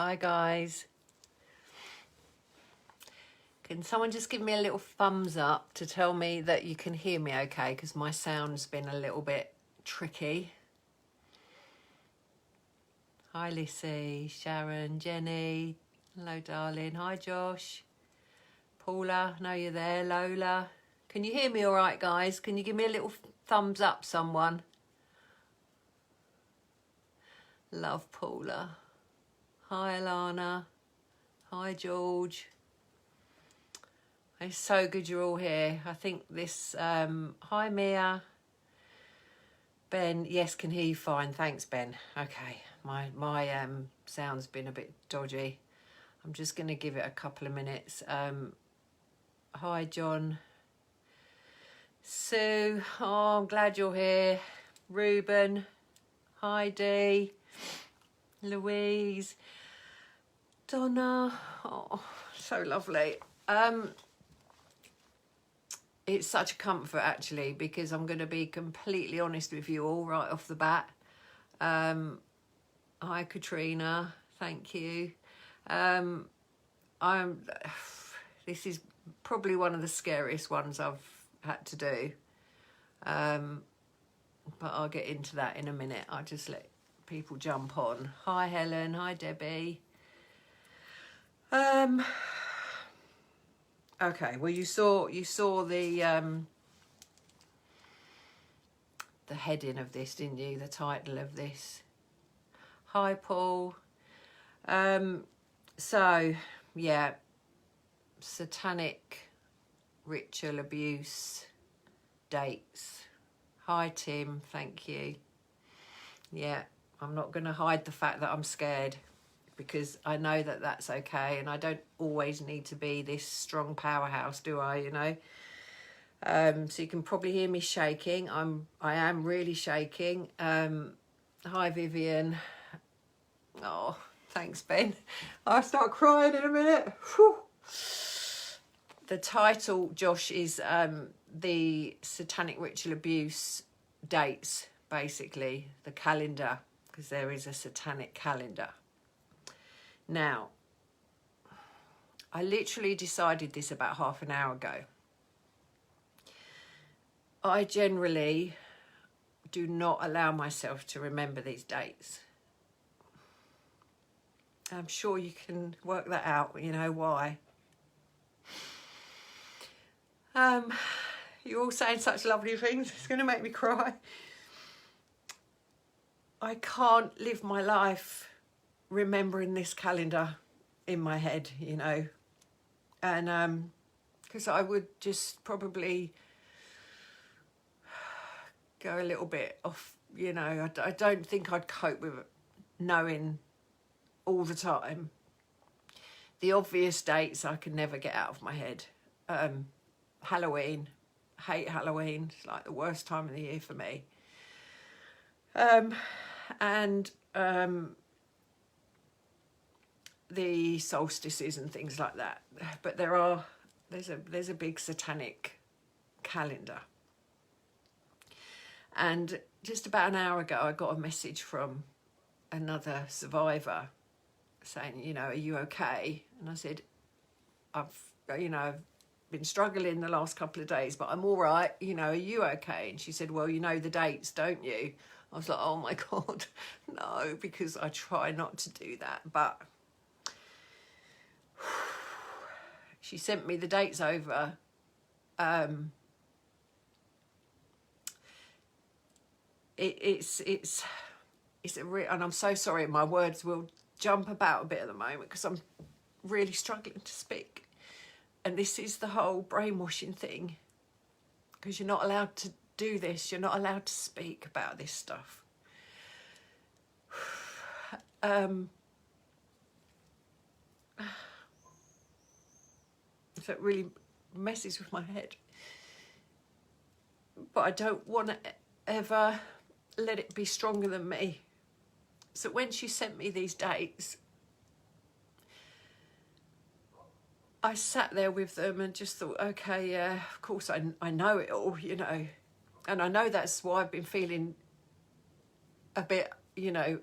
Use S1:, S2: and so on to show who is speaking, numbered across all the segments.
S1: Hi guys. Can someone just give me a little thumbs up to tell me that you can hear me okay, because my sound's been a little bit tricky. Hi Lissy, Sharon, Jenny, hello darling, hi Josh, Paula, know you're there, Lola. Can you hear me all right guys? Can you give me a little thumbs up, someone? Love Paula. Hi Alana, hi George. It's so good you're all here. I think this, hi Mia. Ben, yes, can hear you fine. Thanks, Ben. Okay, my sound's been a bit dodgy. I'm just going to give it a couple of minutes. Hi, John. Sue, oh, I'm glad you're here. Ruben, Heidi, Louise, Donna. Oh, so lovely. It's such a comfort actually, because I'm going to be completely honest with you all right off the bat. Hi Katrina, thank you. This is probably one of the scariest ones I've had to do, but I'll get into that in a minute. I'll just let people jump on. Hi Helen, hi Debbie. Okay, well you saw the heading of this, didn't you? The title of this. Hi Paul. So yeah, satanic ritual abuse dates. Hi Tim, thank you. Yeah, I'm not going to hide the fact that I'm scared, because I know that that's okay, and I don't always need to be this strong powerhouse, do I, you know? So you can probably hear me shaking. I am really shaking. Hi Vivian. Oh, thanks Ben. I'll start crying in a minute. Whew. The title, Josh, is the satanic ritual abuse dates, basically, the calendar, because there is a satanic calendar. Now, I literally decided this about half an hour ago. I generally do not allow myself to remember these dates. I'm sure you can work that out, you know why. You're all saying such lovely things, it's going to make me cry. I can't live my life remembering this calendar in my head, you know, and because I would just probably go a little bit off, you know. I don't think I'd cope with knowing all the time. The obvious dates I can never get out of my head. Halloween, hate Halloween, it's like the worst time of the year for me. And the solstices and things like that. But there's a big satanic calendar. And just about an hour ago, I got a message from another survivor saying, you know, are you okay? And I said, I've been struggling the last couple of days, but I'm all right. You know, are you okay? And she said, well, you know the dates, don't you? I was like, oh my God, no, because I try not to do that. But she sent me the dates over. It's a real, and I'm so sorry, my words will jump about a bit at the moment because I'm really struggling to speak. And this is the whole brainwashing thing, because you're not allowed to do this. You're not allowed to speak about this stuff. So it really messes with my head. But I don't want to ever let it be stronger than me. So when she sent me these dates, I sat there with them and just thought, okay, yeah, of course I know it all, you know. And I know that's why I've been feeling a bit, you know,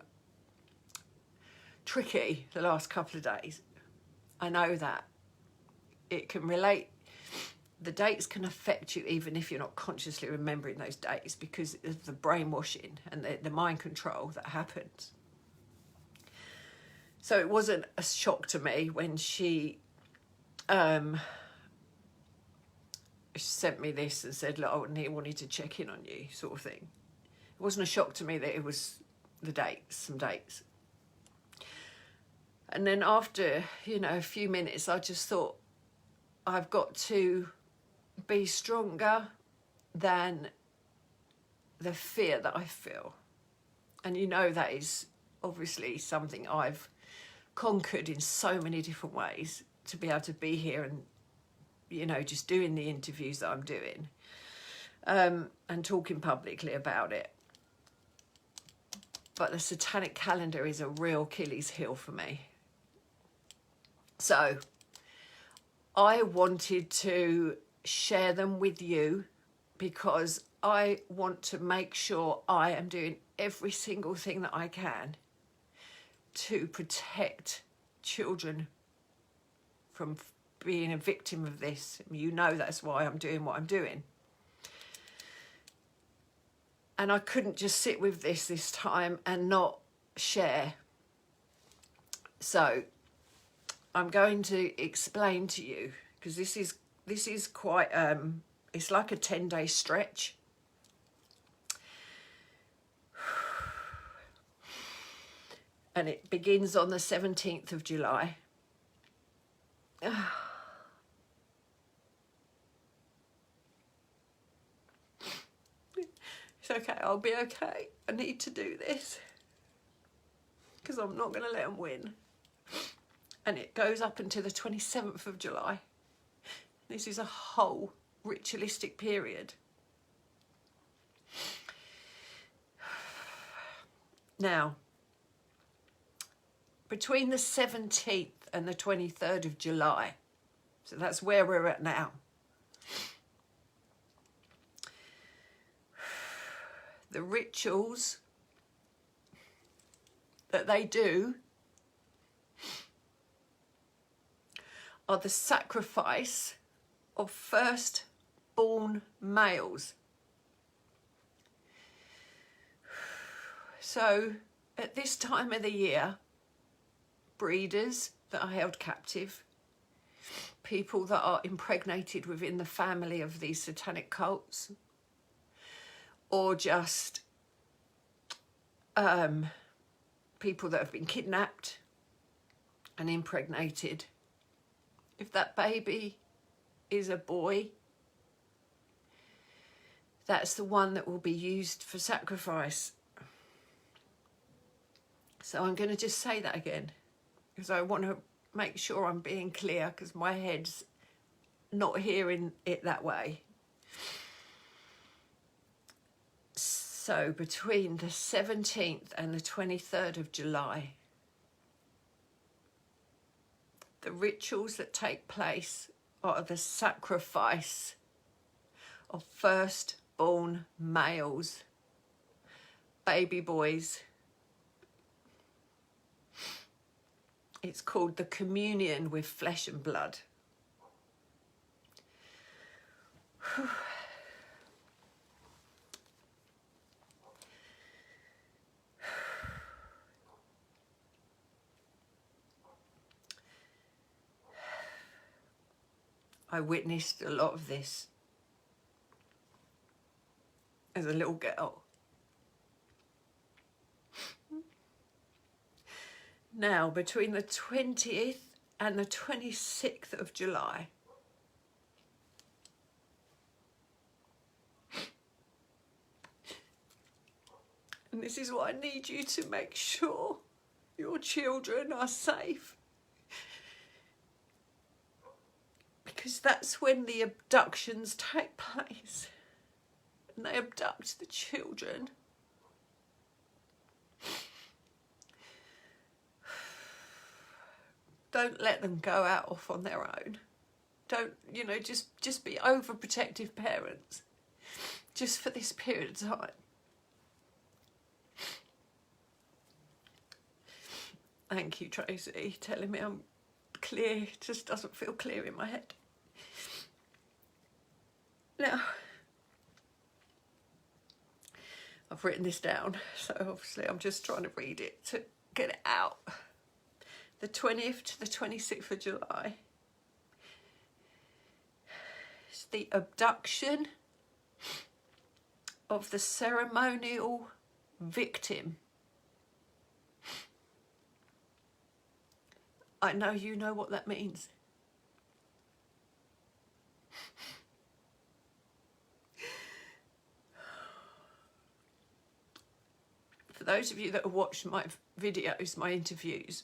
S1: tricky the last couple of days. I know that. It can relate. The dates can affect you even if you're not consciously remembering those dates, because of the brainwashing and the mind control that happens. So it wasn't a shock to me when she sent me this and said, look, I wanted to check in on you, sort of thing. It wasn't a shock to me that it was the dates, some dates. And then after, you know, a few minutes, I just thought, I've got to be stronger than the fear that I feel. And you know, that is obviously something I've conquered in so many different ways, to be able to be here and, you know, just doing the interviews that I'm doing, and talking publicly about it. But the satanic calendar is a real Achilles heel for me. So I wanted to share them with you because I want to make sure I am doing every single thing that I can to protect children from being a victim of this. You know, that's why I'm doing what I'm doing. And I couldn't just sit with this time and not share. So I'm going to explain to you, because this is quite it's like a 10-day stretch. And it begins on the 17th of July. It's okay, I'll be okay. I need to do this because I'm not going to let them win. And it goes up until the 27th of July. This is a whole ritualistic period. Now, between the 17th and the 23rd of July, so that's where we're at now, the rituals that they do are the sacrifice of first-born males. So at this time of the year, breeders that are held captive, people that are impregnated within the family of these satanic cults, or just people that have been kidnapped and impregnated. If that baby is a boy, that's the one that will be used for sacrifice. So I'm going to just say that again, because I want to make sure I'm being clear, because my head's not hearing it that way. So between the 17th and the 23rd of July, the rituals that take place are the sacrifice of first-born males, baby boys. It's called the communion with flesh and blood. I witnessed a lot of this as a little girl. Now, between the 20th and the 26th of July, and this is what I need you to make sure your children are safe, because that's when the abductions take place, and they abduct the children. Don't let them go out off on their own. Don't, just be overprotective parents, just for this period of time. Thank you, Tracy, telling me I'm clear. It just doesn't feel clear in my head. Now, I've written this down, so obviously I'm just trying to read it to get it out. The 20th to the 26th of July is the abduction of the ceremonial victim. I know you know what that means. For those of you that have watched my videos, my interviews,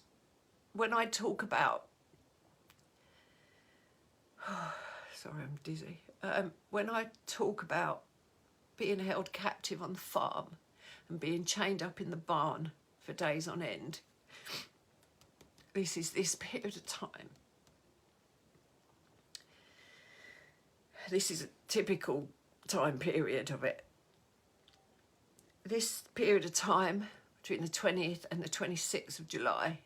S1: when I talk about, sorry, I'm dizzy. When I talk about being held captive on the farm and being chained up in the barn for days on end, this is this period of time. This is a typical time period of it. This period of time between the 20th and the 26th of July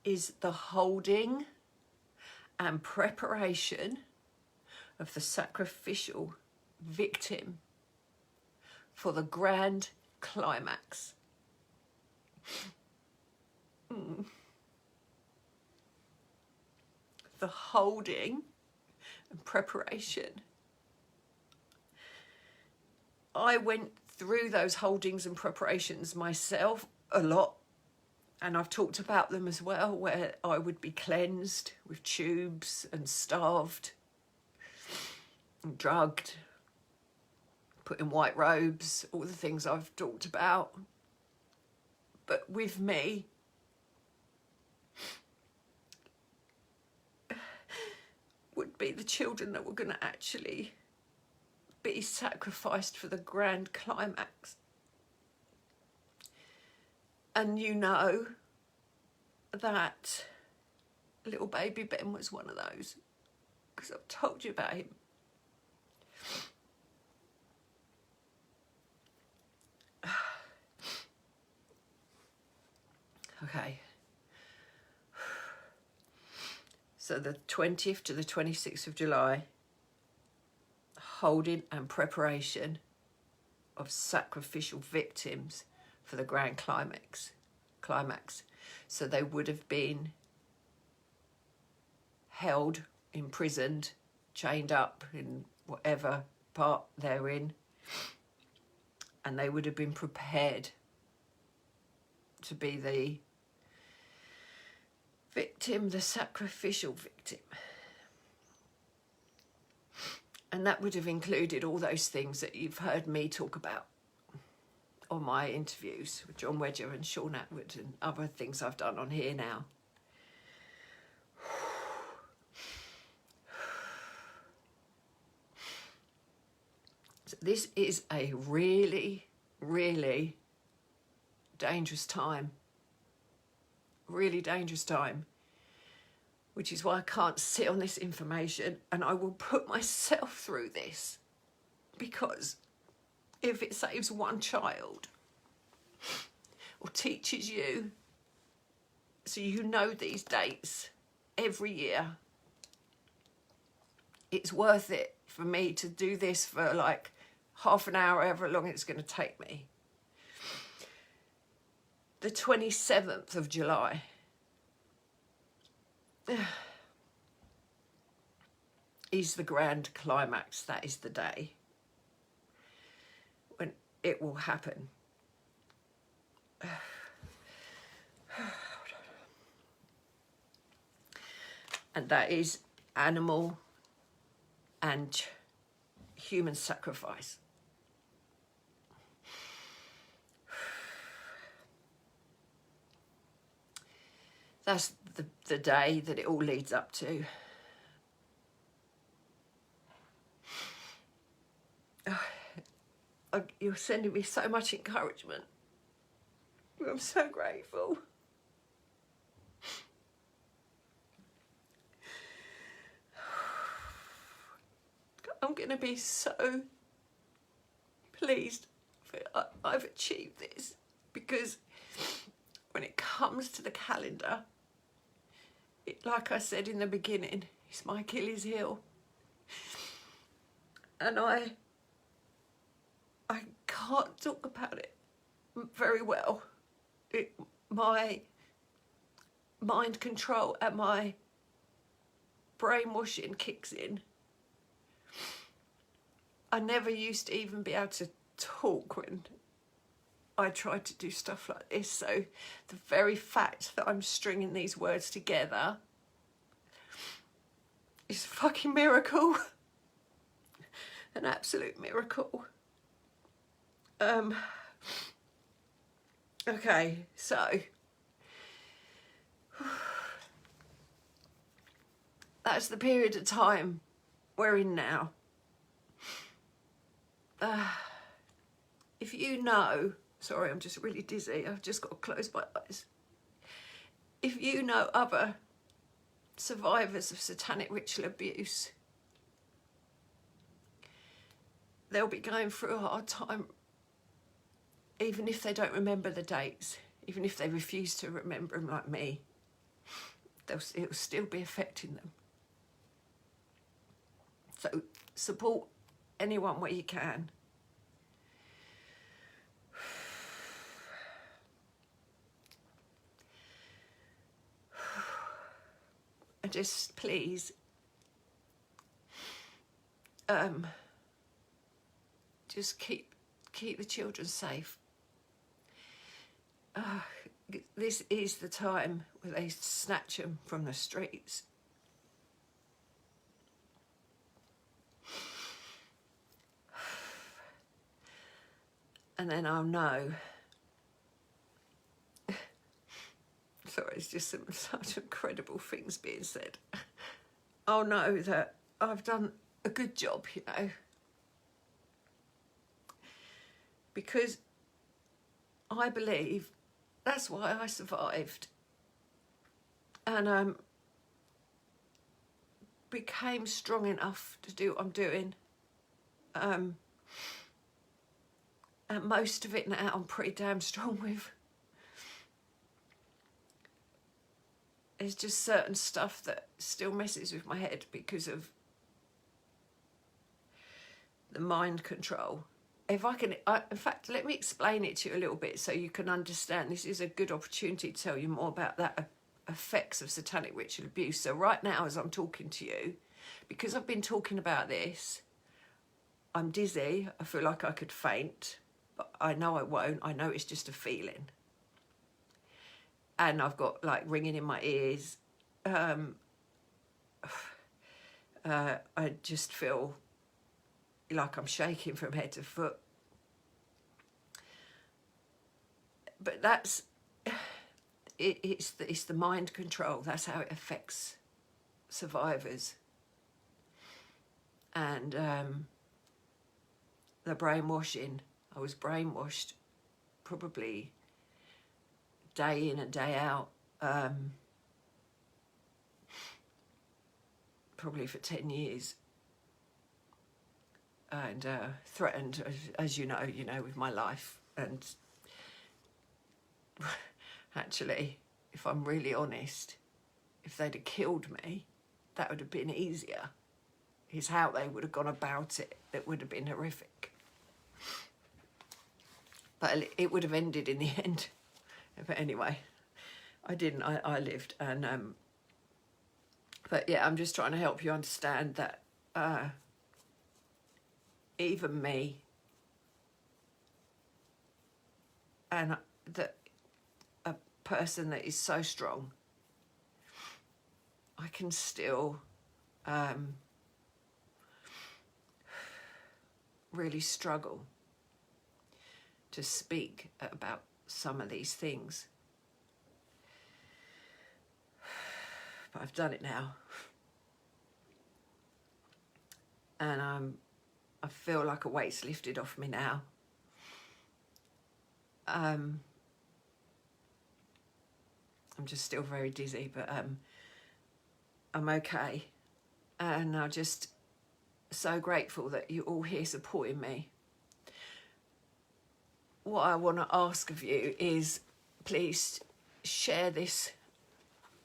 S1: is the holding and preparation of the sacrificial victim for the grand climax. The holding and preparation. I went through those holdings and preparations myself a lot, and I've talked about them as well, where I would be cleansed with tubes and starved and drugged, put in white robes, all the things I've talked about. But with me, would be the children that were going to actually be sacrificed for the grand climax. And you know that little baby Ben was one of those, because I've told you about him. Okay. So the 20th to the 26th of July, holding and preparation of sacrificial victims for the grand climax. So they would have been held, imprisoned, chained up in whatever part they're in, and they would have been prepared to be the victim, the sacrificial victim. And that would have included all those things that you've heard me talk about on my interviews with John Wedger and Sean Atwood and other things I've done on here now. So this is a really, really dangerous time. Really dangerous time. Which is why I can't sit on this information, and I will put myself through this, because if it saves one child or teaches you so you know these dates every year, it's worth it for me to do this for like half an hour, however long it's going to take me. The 27th of July. Is the grand climax. That is the day when it will happen. And that is animal and human sacrifice. That's the day that it all leads up to. You're sending me so much encouragement. I'm so grateful. I'm going to be so pleased that I've achieved this. because when it comes to the calendar, like I said in the beginning, it's my Achilles heel. And I can't talk about it very well. My mind control and my brainwashing kicks in. I never used to even be able to talk when I tried to do stuff like this. So the very fact that I'm stringing these words together is a fucking miracle. An absolute miracle. Okay, so that's the period of time we're in now. If you know, sorry, I'm just really dizzy. I've just got to close my eyes. If you know other survivors of satanic ritual abuse, they'll be going through a hard time, even if they don't remember the dates, even if they refuse to remember them like me. It will still be affecting them. So support anyone where you can. And just please, just keep the children safe. This is the time where they snatch them from the streets. And then I'll know. Sorry, it's just such incredible things being said. I'll know that I've done a good job, you know. Because I believe that's why I survived. And became strong enough to do what I'm doing. And most of it now I'm pretty damn strong with. There's just certain stuff that still messes with my head because of the mind control. If I can, in fact, let me explain it to you a little bit so you can understand. This is a good opportunity to tell you more about that effects of satanic ritual abuse. So right now, as I'm talking to you, because I've been talking about this, I'm dizzy. I feel like I could faint, but I know I won't. I know it's just a feeling. And I've got like ringing in my ears. I just feel like I'm shaking from head to foot. But that's it's the mind control. That's how it affects survivors. And the brainwashing. I was brainwashed probably day in and day out, probably for 10 years. And threatened, as you know, with my life. And actually, if I'm really honest, if they'd have killed me, that would have been easier. It's how they would have gone about it that would have been horrific. But it would have ended in the end. But anyway, I didn't. I lived. And but yeah, I'm just trying to help you understand that even me, and that a person that is so strong, I can still really struggle to speak about some of these things. But I've done it now. And I feel like a weight's lifted off me now. I'm just still very dizzy, but I'm okay. And I'm just so grateful that you're all here supporting me. what I want to ask of you is, please share this,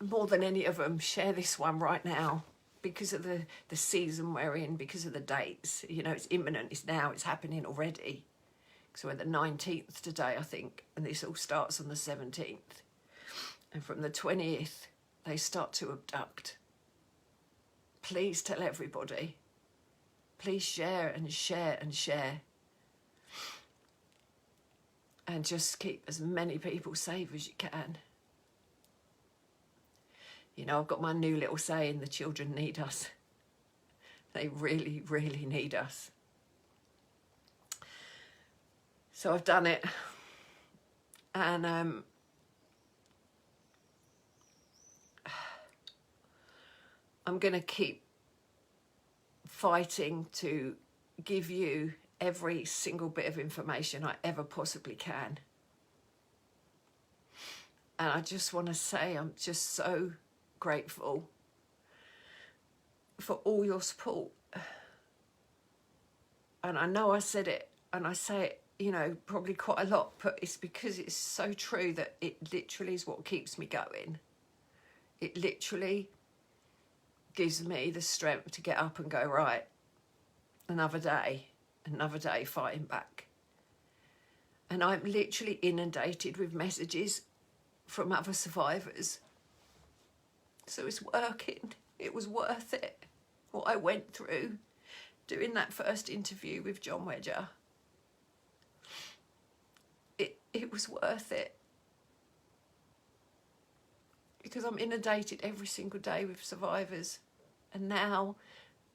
S1: more than any of them, share this one right now, because of the season we're in, because of the dates. You know, it's imminent, it's now, it's happening already. So we're the 19th today, I think, and this all starts on the 17th. And from the 20th, they start to abduct. Please tell everybody. Please share and share and share. And just keep as many people safe as you can. You know, I've got my new little saying, the children need us. They really, really need us. So I've done it. And I'm going to keep fighting to give you every single bit of information I ever possibly can. And I just want to say I'm just so grateful for all your support. And I know I said it, and I say it, you know, probably quite a lot, but it's because it's so true that it literally is what keeps me going. It literally gives me the strength to get up and go, right, another day fighting back. And I'm literally inundated with messages from other survivors. So it's working. It was worth it. What I went through doing that first interview with John Wedger. It was worth it. Because I'm inundated every single day with survivors. And now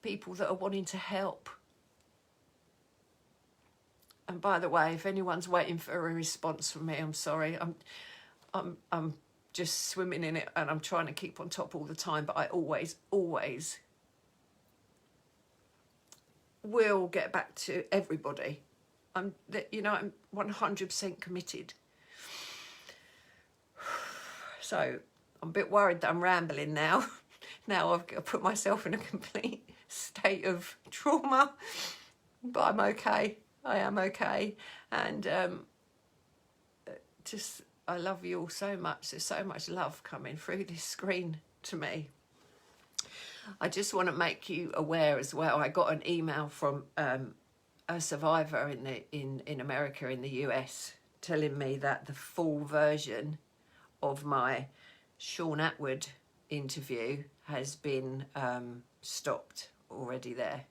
S1: people that are wanting to help. And by the way, if anyone's waiting for a response from me, I'm sorry. I'm just swimming in it, and I'm trying to keep on top all the time, but I always will get back to everybody. I'm 100% committed. So I'm a bit worried that I'm rambling now. Now I've got to put myself in a complete state of trauma, but I'm okay. I am okay. And I love you all so much. There's so much love coming through this screen to me. I just want to make you aware as well. I got an email from a survivor in America, in the US, telling me that the full version of my Sean Atwood interview has been stopped already there.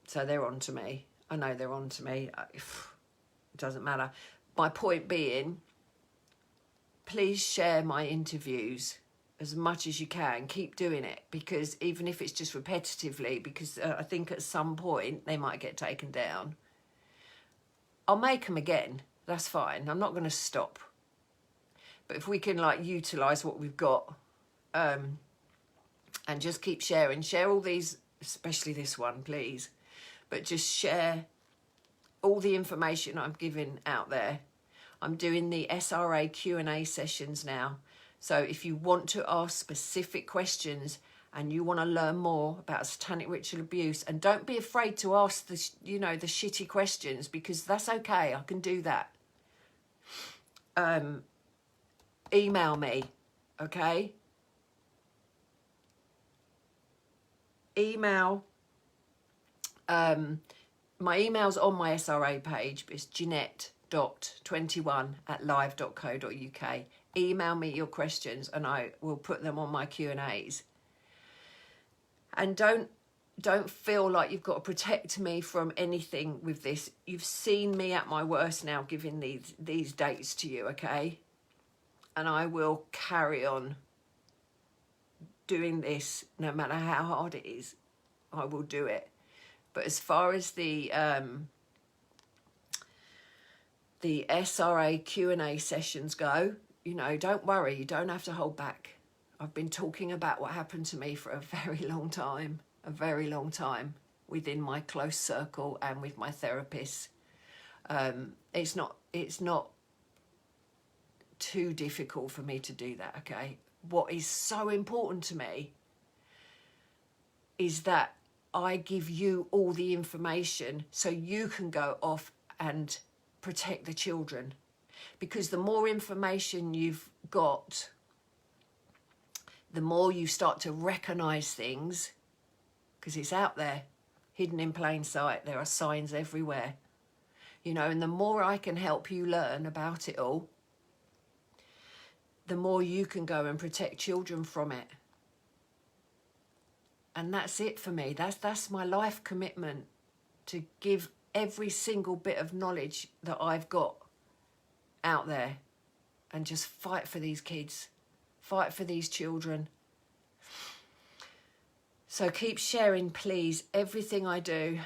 S1: So they're on to me. I know they're on to me. It doesn't matter. My point being, please share my interviews as much as you can. Keep doing it, because even if it's just repetitively, because I think at some point they might get taken down. I'll make them again. That's fine. I'm not going to stop. But if we can utilise what we've got, and just keep sharing. Share all these, especially this one, please. But just share all the information I'm giving out there. I'm doing the SRA Q&A sessions now. So if you want to ask specific questions and you want to learn more about satanic ritual abuse, and don't be afraid to ask the shitty questions, because that's okay. I can do that. Email me, okay? Email. My email's on my SRA page, but it's Jeanette.21@live.co.uk. Email me your questions and I will put them on my Q&As. And don't feel like you've got to protect me from anything with this. You've seen me at my worst now, giving these dates to you, okay? And I will carry on doing this no matter how hard it is. I will do it. But as far as the SRA Q&A sessions go, don't worry, you don't have to hold back. I've been talking about what happened to me for a very long time, within my close circle and with my therapist. It's not too difficult for me to do that, okay? What is so important to me is that I give you all the information so you can go off and protect the children. Because the more information you've got, the more you start to recognise things, because it's out there, hidden in plain sight. There are signs everywhere, you know, and the more I can help you learn about it all, the more you can go and protect children from it. And that's it for me. That's my life commitment, to give every single bit of knowledge that I've got out there and just fight for these kids, fight for these children. So keep sharing, please, everything I do.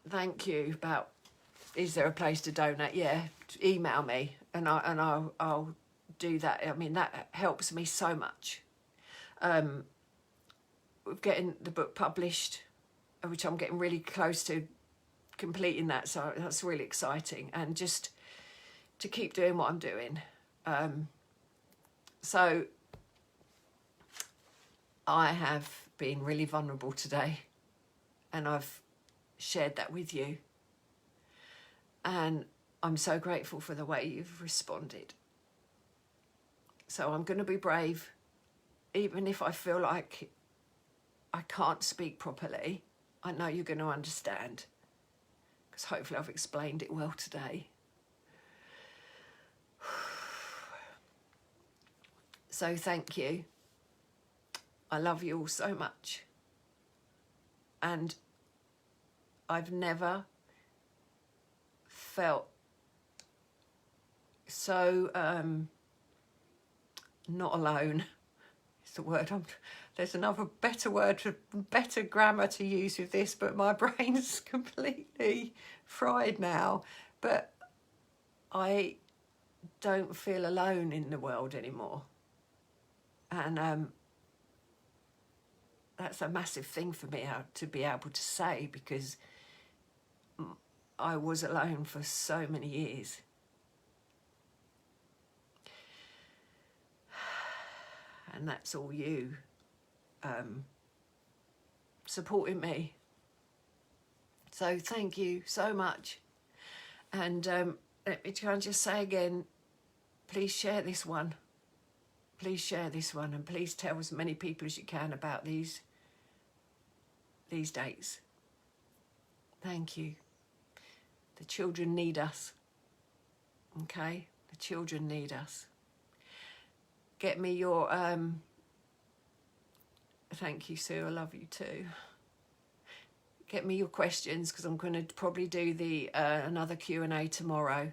S1: Thank you. About, is there a place to donate? Yeah, email me and I'll do that. I mean, that helps me so much. With getting the book published, which I'm getting really close to completing that, so that's really exciting, and just to keep doing what I'm doing. So I have been really vulnerable today, and I've shared that with you, and I'm so grateful for the way you've responded. So I'm going to be brave, even if I feel like I can't speak properly. I know you're going to understand, because hopefully I've explained it well today. So thank you. I love you all so much. And I've never felt so not alone. It's the word. There's another better word, better grammar to use with this, but my brain's completely fried now. But I don't feel alone in the world anymore. And that's a massive thing for me to be able to say, because I was alone for so many years. And that's all you supporting me. So thank you so much. And let me try and just say again, please share this one. Please share this one, and please tell as many people as you can about these dates. Thank you. The children need us. Okay? The children need us. Get me your... Thank you, Sue. I love you too. Get me your questions, because I'm going to probably do the another Q&A tomorrow.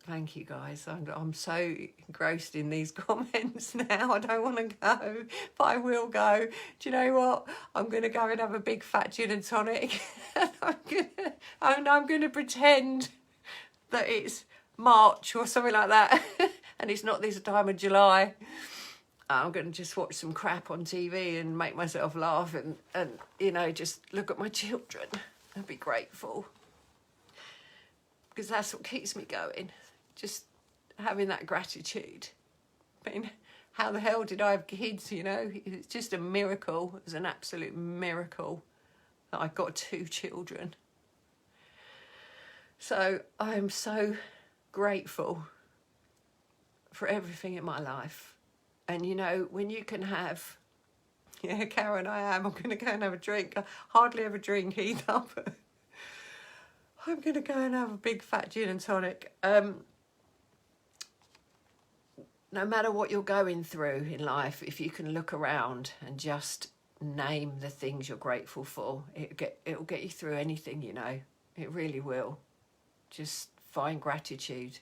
S1: Thank you, guys. I'm so engrossed in these comments now. I don't want to go, but I will go. Do you know what? I'm going to go and have a big fat gin and tonic. I'm going to pretend that it's March or something like that, and it's not this time of July. I'm going to just watch some crap on TV and make myself laugh and you know, just look at my children and be grateful, because that's what keeps me going. Just having that gratitude. I mean, how the hell did I have kids, you know? It's just a miracle. It was an absolute miracle that I got 2 children. So I'm so grateful for everything in my life. And, you know, when you can have... Yeah, Karen, I am. I'm going to go and have a drink. I hardly ever drink either, but I'm going to go and have a big fat gin and tonic. No matter what you're going through in life, if you can look around and just name the things you're grateful for, it'll get you through anything, you know. It really will. Just find gratitude.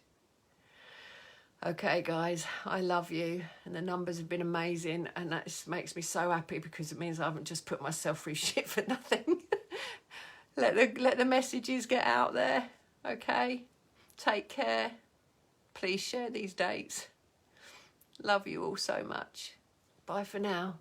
S1: Okay, guys, I love you, and the numbers have been amazing, and that just makes me so happy, because it means I haven't just put myself through shit for nothing. Let the messages get out there, okay? Take care. Please share these dates. Love you all so much. Bye for now.